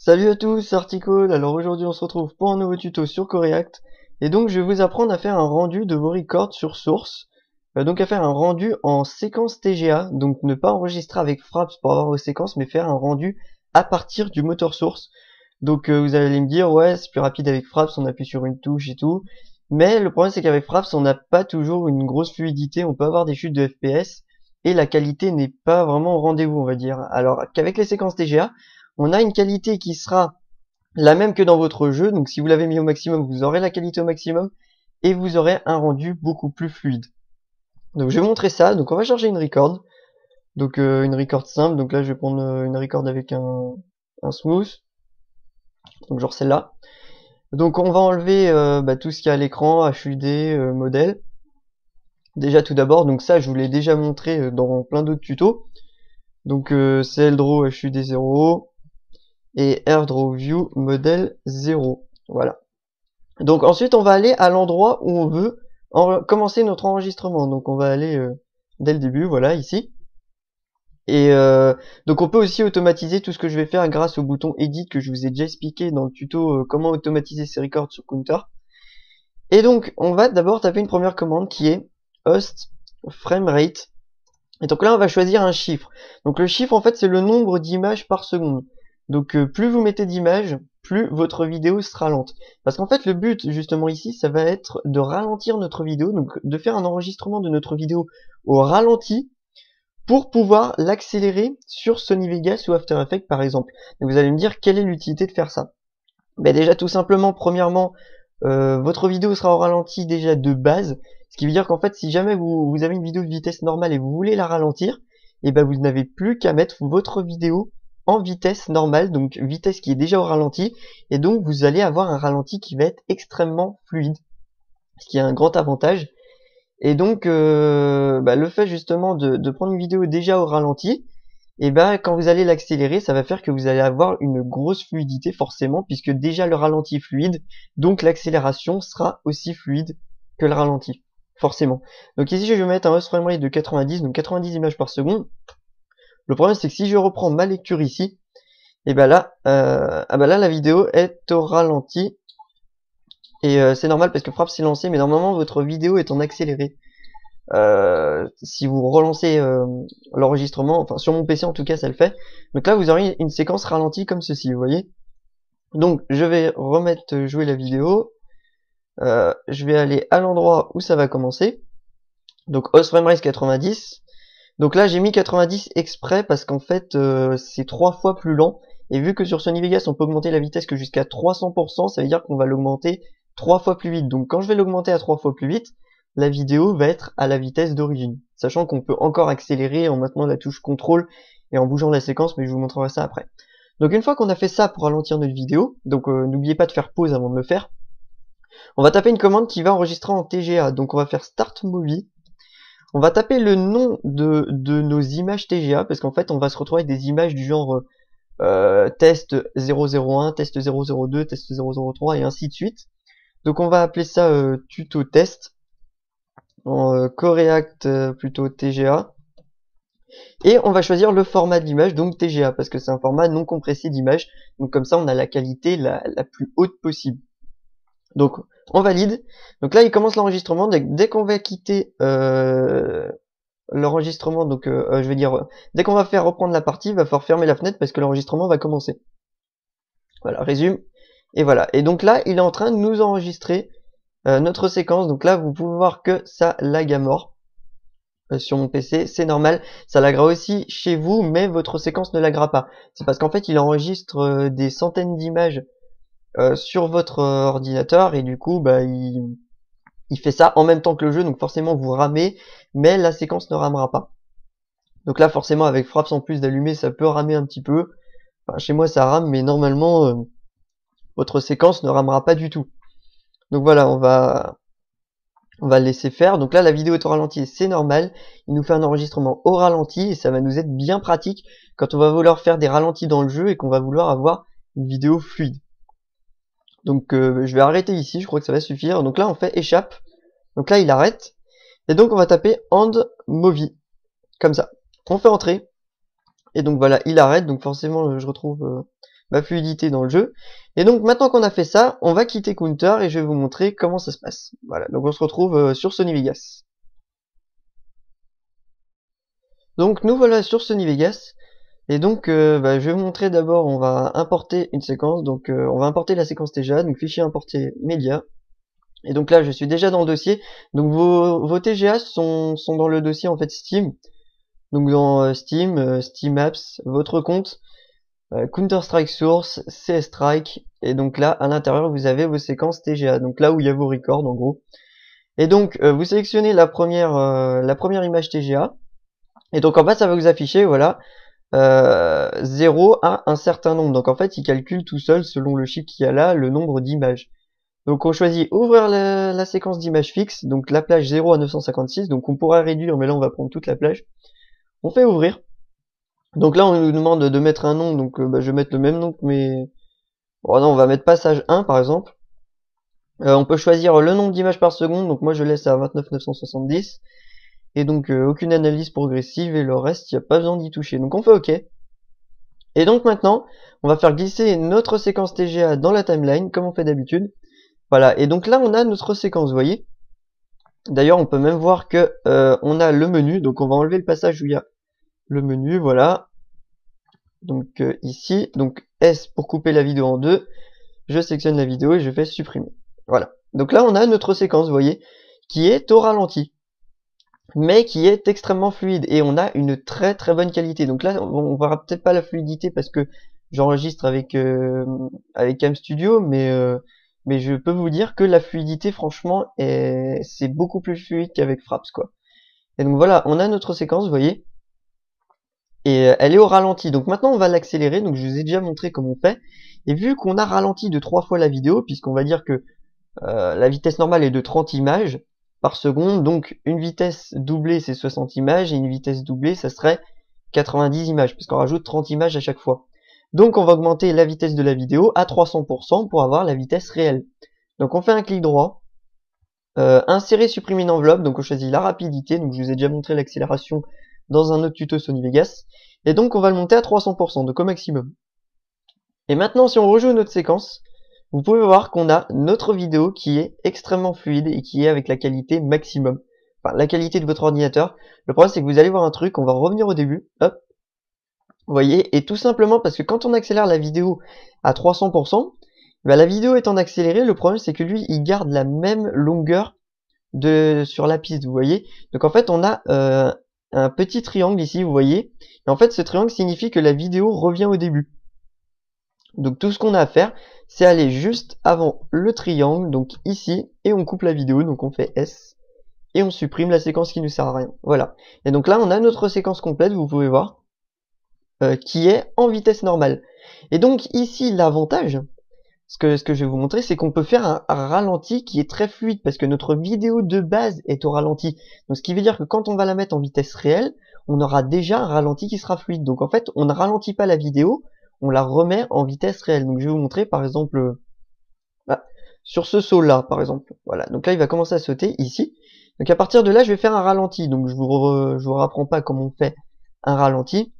Salut à tous, c'est Articole. Alors aujourd'hui on se retrouve pour un nouveau tuto sur Coreact. Et donc je vais vous apprendre à faire un rendu de vos records sur Source. Donc à faire un rendu en séquence TGA. Donc ne pas enregistrer avec Fraps pour avoir vos séquences, mais faire un rendu à partir du moteur Source. Donc vous allez me dire ouais c'est plus rapide avec Fraps, on appuie sur une touche et tout. Mais le problème c'est qu'avec Fraps on n'a pas toujours une grosse fluidité, on peut avoir des chutes de FPS. Et la qualité n'est pas vraiment au rendez-vous on va dire. Alors qu'avec les séquences TGA, on a une qualité qui sera la même que dans votre jeu, donc si vous l'avez mis au maximum, vous aurez la qualité au maximum, et vous aurez un rendu beaucoup plus fluide. Donc je vais vous montrer ça, donc on va charger une record, donc une record simple, donc là je vais prendre une record avec un smooth, donc genre celle-là. Donc on va enlever tout ce qu'il y a à l'écran, HUD, modèle. Déjà tout d'abord, donc ça je vous l'ai déjà montré dans plein d'autres tutos, donc CLDRAW HUD 0, et AirDrawView modèle 0. Voilà. Donc ensuite on va aller à l'endroit où on veut commencer notre enregistrement. Donc on va aller dès le début, voilà ici. Et donc on peut aussi automatiser tout ce que je vais faire grâce au bouton Edit que je vous ai déjà expliqué dans le tuto comment automatiser ses records sur Counter. Et donc on va d'abord taper une première commande qui est host framerate. Et donc là on va choisir un chiffre. Donc le chiffre en fait c'est le nombre d'images par seconde. Donc plus vous mettez d'images, plus votre vidéo sera lente. Parce qu'en fait le but justement ici, ça va être de ralentir notre vidéo, donc de faire un enregistrement de notre vidéo au ralenti pour pouvoir l'accélérer sur Sony Vegas ou After Effects par exemple. Donc vous allez me dire quelle est l'utilité de faire ça. Ben déjà tout simplement, premièrement, votre vidéo sera au ralenti déjà de base, ce qui veut dire qu'en fait si jamais vous avez une vidéo de vitesse normale et vous voulez la ralentir, et ben vous n'avez plus qu'à mettre votre vidéo en vitesse normale, donc vitesse qui est déjà au ralenti, et donc vous allez avoir un ralenti qui va être extrêmement fluide, ce qui est un grand avantage. Et donc le fait justement de prendre une vidéo déjà au ralenti, et quand vous allez l'accélérer, ça va faire que vous allez avoir une grosse fluidité forcément, puisque déjà le ralenti est fluide, donc l'accélération sera aussi fluide que le ralenti, forcément. Donc ici je vais mettre un host frame rate de 90, donc 90 images par seconde. Le problème c'est que si je reprends ma lecture ici, et là la vidéo est au ralenti. Et c'est normal parce que Fraps s'est lancé, mais normalement votre vidéo est en accéléré. Si vous relancez l'enregistrement, enfin sur mon PC en tout cas ça le fait. Donc là vous aurez une séquence ralentie comme ceci, vous voyez. Donc je vais remettre jouer la vidéo. Je vais aller à l'endroit où ça va commencer. Donc host frame rate 90. Donc là j'ai mis 90 exprès parce qu'en fait c'est 3 fois plus lent. Et vu que sur Sony Vegas on peut augmenter la vitesse que jusqu'à 300%, ça veut dire qu'on va l'augmenter 3 fois plus vite. Donc quand je vais l'augmenter à 3 fois plus vite, la vidéo va être à la vitesse d'origine. Sachant qu'on peut encore accélérer en maintenant la touche contrôle et en bougeant la séquence, mais je vous montrerai ça après. Donc une fois qu'on a fait ça pour ralentir notre vidéo, donc n'oubliez pas de faire pause avant de le faire, on va taper une commande qui va enregistrer en TGA. Donc on va faire Start Movie. On va taper le nom de nos images TGA, parce qu'en fait on va se retrouver avec des images du genre test 001, test 002, test 003 et ainsi de suite. Donc on va appeler ça tuto test en Coreact plutôt TGA. Et on va choisir le format de l'image, donc TGA, parce que c'est un format non compressé d'image. Donc comme ça on a la qualité la plus haute possible. Donc on valide. Donc là il commence l'enregistrement. Dès qu'on va quitter l'enregistrement, donc je vais dire dès qu'on va faire reprendre la partie, il va falloir fermer la fenêtre parce que l'enregistrement va commencer. Voilà, résume. Et voilà. Et donc là, il est en train de nous enregistrer notre séquence. Donc là, vous pouvez voir que ça lag à mort sur mon PC. C'est normal. Ça laggera aussi chez vous, mais votre séquence ne laggera pas. C'est parce qu'en fait, il enregistre des centaines d'images sur votre ordinateur et du coup, il fait ça en même temps que le jeu. Donc forcément, vous ramez, mais la séquence ne ramera pas. Donc là, forcément, avec Fraps en plus d'allumer, ça peut ramer un petit peu. Enfin, chez moi, ça rame, mais normalement, votre séquence ne ramera pas du tout. Donc voilà, on va le laisser faire. Donc là, la vidéo est au ralenti et c'est normal. Il nous fait un enregistrement au ralenti et ça va nous être bien pratique quand on va vouloir faire des ralentis dans le jeu et qu'on va vouloir avoir une vidéo fluide. Donc je vais arrêter ici, je crois que ça va suffire. Donc là, on fait échappe. Donc là, il arrête. Et donc, on va taper end movie. Comme ça. On fait entrer. Et donc voilà, il arrête. Donc forcément, je retrouve ma fluidité dans le jeu. Et donc maintenant qu'on a fait ça, on va quitter Counter et je vais vous montrer comment ça se passe. Voilà, donc on se retrouve sur Sony Vegas. Donc nous voilà sur Sony Vegas. Et donc je vais vous montrer d'abord, on va importer une séquence. Donc on va importer la séquence TGA, donc fichier importé média. Et donc là je suis déjà dans le dossier. Donc vos TGA sont dans le dossier en fait Steam. Donc dans Steam, Steam Apps, votre compte, Counter-Strike Source, CS Strike, et donc là à l'intérieur vous avez vos séquences TGA, donc là où il y a vos records en gros. Et donc vous sélectionnez la première image TGA, et donc en bas ça va vous afficher voilà 0 à un certain nombre. Donc en fait il calcule tout seul selon le chiffre qu'il y a là le nombre d'images. Donc on choisit ouvrir la séquence d'images fixe, donc la plage 0 à 956, donc on pourra réduire mais là on va prendre toute la plage. On fait ouvrir. Donc là, on nous demande de mettre un nom, donc je vais mettre le même nom que mes... Bon non, on va mettre passage 1 par exemple. On peut choisir le nombre d'images par seconde, donc moi je laisse à 29 970. Et donc aucune analyse progressive et le reste, il n'y a pas besoin d'y toucher. Donc on fait OK. Et donc maintenant, on va faire glisser notre séquence TGA dans la timeline, comme on fait d'habitude. Voilà, et donc là on a notre séquence, vous voyez. D'ailleurs, on peut même voir que on a le menu, donc on va enlever le passage où il y a le menu, voilà. Donc ici, donc S pour couper la vidéo en deux, je sélectionne la vidéo et je fais supprimer. Voilà. Donc là on a notre séquence, vous voyez, qui est au ralenti, mais qui est extrêmement fluide et on a une très très bonne qualité. Donc là on verra peut-être pas la fluidité parce que j'enregistre avec Cam Studio, mais je peux vous dire que la fluidité franchement c'est beaucoup plus fluide qu'avec Fraps quoi. Et donc voilà, on a notre séquence, vous voyez. Et elle est au ralenti, donc maintenant on va l'accélérer, donc je vous ai déjà montré comment on fait, et vu qu'on a ralenti de 3 fois la vidéo, puisqu'on va dire que la vitesse normale est de 30 images par seconde, donc une vitesse doublée c'est 60 images, et une vitesse doublée ça serait 90 images, puisqu'on rajoute 30 images à chaque fois. Donc on va augmenter la vitesse de la vidéo à 300% pour avoir la vitesse réelle. Donc on fait un clic droit, insérer, supprimer une enveloppe, donc on choisit la rapidité, donc je vous ai déjà montré l'accélération dans un autre tuto Sony Vegas, et donc on va le monter à 300%, donc au maximum. Et maintenant si on rejoue notre séquence, vous pouvez voir qu'on a notre vidéo qui est extrêmement fluide et qui est avec la qualité maximum, enfin la qualité de votre ordinateur. Le problème c'est que vous allez voir un truc, on va revenir au début, hop, vous voyez, et tout simplement parce que quand on accélère la vidéo à 300%, bah, la vidéo étant accélérée, le problème c'est que lui il garde la même longueur sur la piste, vous voyez. Donc en fait on a un petit triangle ici, vous voyez. Et en fait, ce triangle signifie que la vidéo revient au début. Donc tout ce qu'on a à faire, c'est aller juste avant le triangle, donc ici, et on coupe la vidéo, donc on fait S, et on supprime la séquence qui ne sert à rien. Voilà. Et donc là, on a notre séquence complète, vous pouvez voir, qui est en vitesse normale. Et donc ici, l'avantage, ce que je vais vous montrer, c'est qu'on peut faire un ralenti qui est très fluide parce que notre vidéo de base est au ralenti. Donc ce qui veut dire que quand on va la mettre en vitesse réelle, on aura déjà un ralenti qui sera fluide. Donc en fait, on ne ralentit pas la vidéo, on la remet en vitesse réelle. Donc je vais vous montrer par exemple sur ce saut là par exemple. Voilà. Donc là il va commencer à sauter ici. Donc à partir de là, je vais faire un ralenti. Donc je vous rapprends pas comment on fait un ralenti.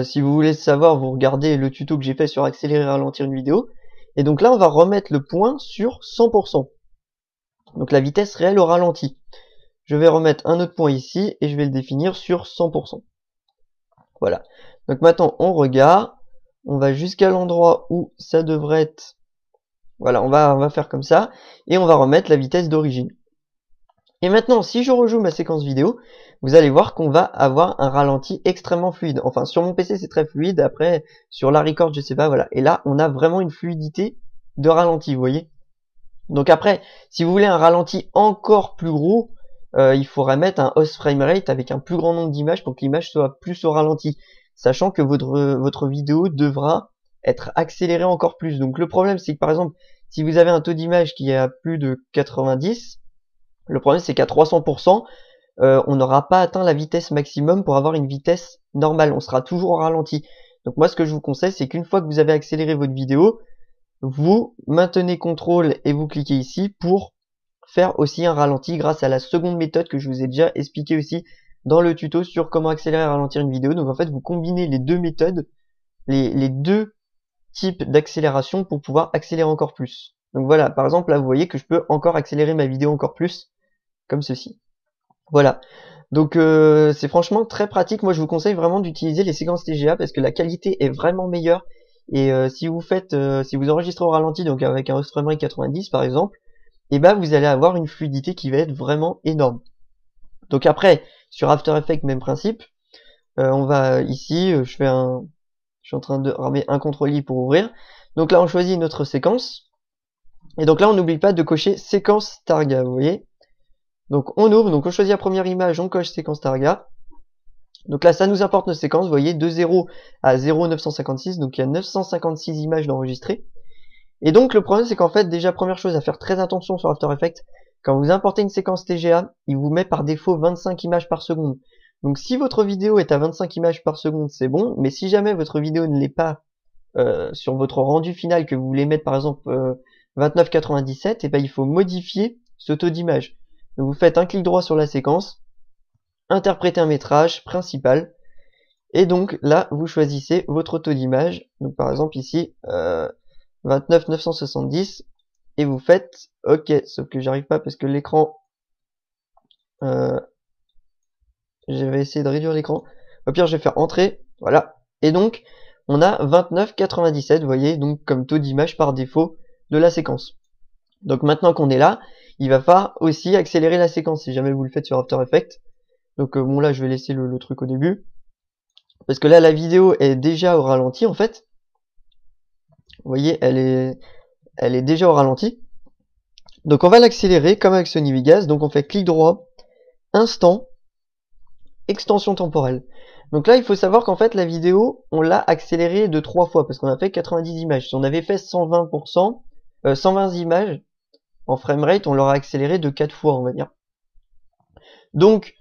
Si vous voulez savoir, vous regardez le tuto que j'ai fait sur accélérer et ralentir une vidéo. Et donc là, on va remettre le point sur 100%. Donc la vitesse réelle au ralenti. Je vais remettre un autre point ici et je vais le définir sur 100%. Voilà. Donc maintenant, on regarde. On va jusqu'à l'endroit où ça devrait être... Voilà, on va faire comme ça. Et on va remettre la vitesse d'origine. Et maintenant, si je rejoue ma séquence vidéo, vous allez voir qu'on va avoir un ralenti extrêmement fluide. Enfin, sur mon PC, c'est très fluide. Après, sur la record, je sais pas, voilà. Et là, on a vraiment une fluidité de ralenti, vous voyez. Donc après, si vous voulez un ralenti encore plus gros, il faudrait mettre un host framerate avec un plus grand nombre d'images pour que l'image soit plus au ralenti. Sachant que votre vidéo devra être accélérée encore plus. Donc le problème, c'est que par exemple, si vous avez un taux d'image qui est à plus de 90, le problème c'est qu'à 300%, on n'aura pas atteint la vitesse maximum pour avoir une vitesse normale. On sera toujours au ralenti. Donc moi ce que je vous conseille, c'est qu'une fois que vous avez accéléré votre vidéo, vous maintenez contrôle et vous cliquez ici pour faire aussi un ralenti grâce à la seconde méthode que je vous ai déjà expliqué aussi dans le tuto sur comment accélérer et ralentir une vidéo. Donc en fait vous combinez les deux méthodes, les deux type d'accélération pour pouvoir accélérer encore plus. Donc voilà, par exemple là vous voyez que je peux encore accélérer ma vidéo encore plus, comme ceci. Voilà, donc c'est franchement très pratique. Moi je vous conseille vraiment d'utiliser les séquences TGA parce que la qualité est vraiment meilleure. Et si vous enregistrez au ralenti, donc avec un framerate 90 par exemple, et ben vous allez avoir une fluidité qui va être vraiment énorme. Donc après, sur After Effects, même principe. On va ici, je suis en train de ramer un CTRL-I pour ouvrir. Donc là on choisit notre séquence. Et donc là on n'oublie pas de cocher séquence targa, vous voyez. Donc on ouvre, donc on choisit la première image, on coche séquence targa. Donc là ça nous importe nos séquences, vous voyez, de 0 à 0,956, donc il y a 956 images d'enregistrées. Et donc le problème c'est qu'en fait, déjà première chose à faire très attention sur After Effects, quand vous importez une séquence TGA, il vous met par défaut 25 images par seconde. Donc si votre vidéo est à 25 images par seconde, c'est bon, mais si jamais votre vidéo ne l'est pas sur votre rendu final, que vous voulez mettre par exemple 29,97, et ben il faut modifier ce taux d'image. Donc vous faites un clic droit sur la séquence, interpréter un métrage principal, et donc là vous choisissez votre taux d'image, donc par exemple ici 29,970, et vous faites OK, sauf que j'arrive pas parce que l'écran, je vais essayer de réduire l'écran, au pire je vais faire entrer, voilà, et donc on a 29,97, vous voyez, donc comme taux d'image par défaut de la séquence. Donc maintenant qu'on est là, il va falloir aussi accélérer la séquence si jamais vous le faites sur After Effects. Donc bon là je vais laisser le truc au début, parce que là la vidéo est déjà au ralenti en fait. Vous voyez, elle est déjà au ralenti. Donc on va l'accélérer comme avec Sony Vegas, donc on fait clic droit, instant, extension temporelle. Donc là il faut savoir qu'en fait la vidéo on l'a accélérée de 3 fois parce qu'on a fait 90 images. Si on avait fait 120%, 120 images en framerate, on l'aurait accéléré de 4 fois on va dire. Donc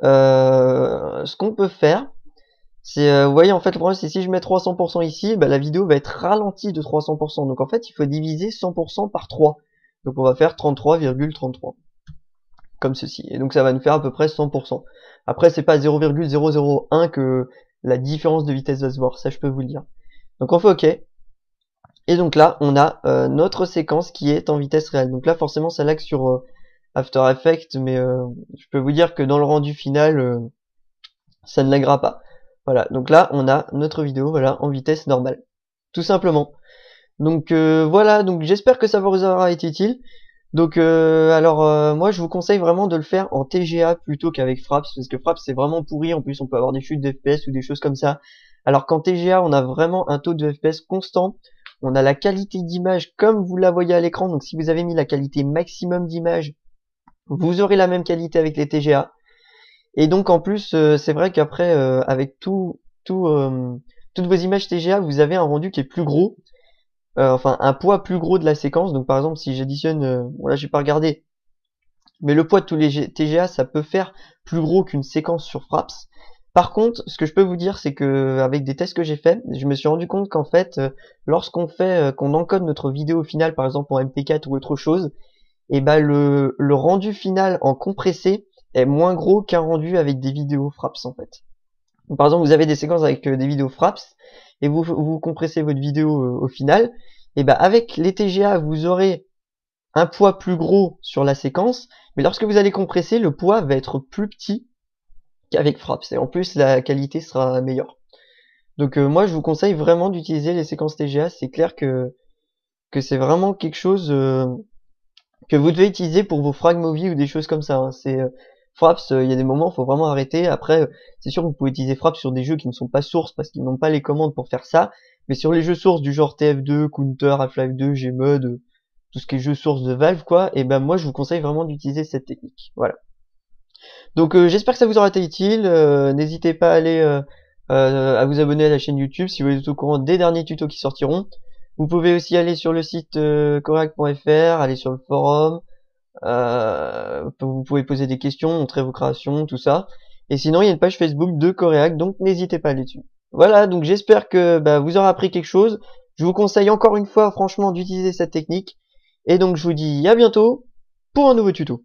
ce qu'on peut faire, c'est, vous voyez en fait le problème c'est si je mets 300% ici, bah, la vidéo va être ralentie de 300%. Donc en fait il faut diviser 100% par 3. Donc on va faire 33,33. Comme ceci. Et donc ça va nous faire à peu près 100%. Après c'est pas 0,001 que la différence de vitesse va se voir, ça je peux vous le dire. Donc on fait OK. Et donc là on a notre séquence qui est en vitesse réelle. Donc là forcément ça lag sur After Effects, mais je peux vous dire que dans le rendu final ça ne laggera pas. Voilà, donc là on a notre vidéo voilà en vitesse normale. Tout simplement. Donc voilà, donc j'espère que ça vous aura été utile. Donc moi je vous conseille vraiment de le faire en TGA plutôt qu'avec Fraps, parce que Fraps c'est vraiment pourri, en plus on peut avoir des chutes de FPS ou des choses comme ça. Alors qu'en TGA on a vraiment un taux de FPS constant, on a la qualité d'image comme vous la voyez à l'écran, donc si vous avez mis la qualité maximum d'image, vous aurez la même qualité avec les TGA. Et donc en plus c'est vrai qu'après avec toutes vos images TGA vous avez un rendu qui est plus gros. Enfin un poids plus gros de la séquence. Donc par exemple si j'additionne, bon là j'ai pas regardé, mais le poids de tous les TGA ça peut faire plus gros qu'une séquence sur Fraps. Par contre ce que je peux vous dire c'est que avec des tests que j'ai fait, je me suis rendu compte qu'en fait lorsqu'on fait qu'on encode notre vidéo finale par exemple en MP4 ou autre chose, et ben le rendu final en compressé est moins gros qu'un rendu avec des vidéos Fraps en fait. Donc, par exemple vous avez des séquences avec des vidéos Fraps et vous compressez votre vidéo au final, et ben avec les TGA vous aurez un poids plus gros sur la séquence, mais lorsque vous allez compresser, le poids va être plus petit qu'avec Fraps, et en plus la qualité sera meilleure. Donc moi je vous conseille vraiment d'utiliser les séquences TGA, c'est clair que c'est vraiment quelque chose que vous devez utiliser pour vos frag movies ou des choses comme ça, hein. C'est Fraps, il y a des moments, faut vraiment arrêter. Après, c'est sûr que vous pouvez utiliser Fraps sur des jeux qui ne sont pas sources parce qu'ils n'ont pas les commandes pour faire ça. Mais sur les jeux sources du genre TF2, Counter, Half-Life 2, Gmod, tout ce qui est jeux sources de Valve, quoi, et ben moi je vous conseille vraiment d'utiliser cette technique. Voilà. Donc j'espère que ça vous aura été utile. N'hésitez pas à aller à vous abonner à la chaîne YouTube si vous voulez être au courant des derniers tutos qui sortiront. Vous pouvez aussi aller sur le site correct.fr, aller sur le forum. Vous pouvez poser des questions, montrer vos créations, tout ça. Et sinon, il y a une page Facebook de Coréac, donc n'hésitez pas à aller dessus. Voilà, donc j'espère que vous aurez appris quelque chose. Je vous conseille encore une fois, franchement, d'utiliser cette technique. Et donc, je vous dis à bientôt pour un nouveau tuto.